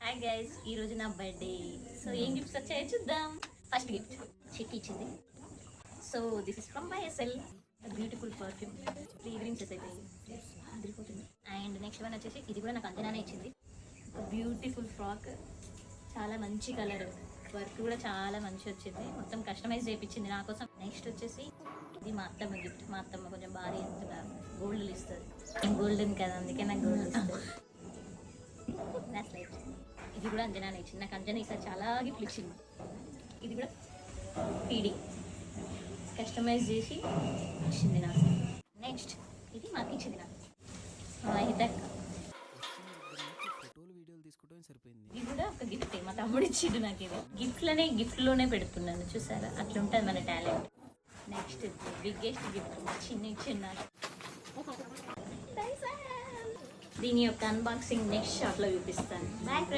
Hi guys, ఈ రోజు నా బర్త్డే. సో ఏం గిఫ్ట్స్ వచ్చాయో చూద్దాం. ఫస్ట్ గిఫ్ట్ చిట్టి ఇచ్చింది. So this is from YSL, beautiful perfume. Fragrances అయితే అదిరిపోతుంది. అండ్ నెక్స్ట్ వన్ వచ్చేసి ఇది కూడా నాకు అంతనానే ఇచ్చింది. బ్యూటిఫుల్ ఫ్రాక్, చాలా మంచి కలర్, వర్క్ కూడా చాలా మంచి వచ్చింది. మొత్తం కస్టమైజ్ చేయించింది నా కోసం. నెక్స్ట్ వచ్చేసి ఇది మా అత్తమ్మ గిఫ్ట్. మా అత్తమ్మ కొంచెం భారీ అంతగా గోల్డ్లు ఇస్తుంది. నేను గోల్డెన్ కదా, అందుకే నాకు గోల్డ్ ఇస్తుంది. That's light. ఇది కూడా అంజనా ఇచ్చింది. నాకు అంజనా ఈసారి చాలా గిఫ్ట్లు ఇచ్చింది. ఇది కూడా పీడి కస్టమైజ్ చేసి ఇచ్చింది నాకు. నెక్స్ట్ ఇది మాకు ఇచ్చింది నాకు హితక్. ఇది కూడా ఒక గిఫ్ట్, మా తమ్ముడు ఇచ్చిండు నాకు. ఇది గిఫ్ట్లోనే పెడుతున్నాను, చూసారా? అట్లా ఉంటుంది మన టాలెంట్. నెక్స్ట్ బిగ్గెస్ట్ గిఫ్ట్ చిన్న దీని యొక్క అన్బాక్సింగ్ నెక్స్ట్ షాట్లో చూపిస్తాను. Bye friends.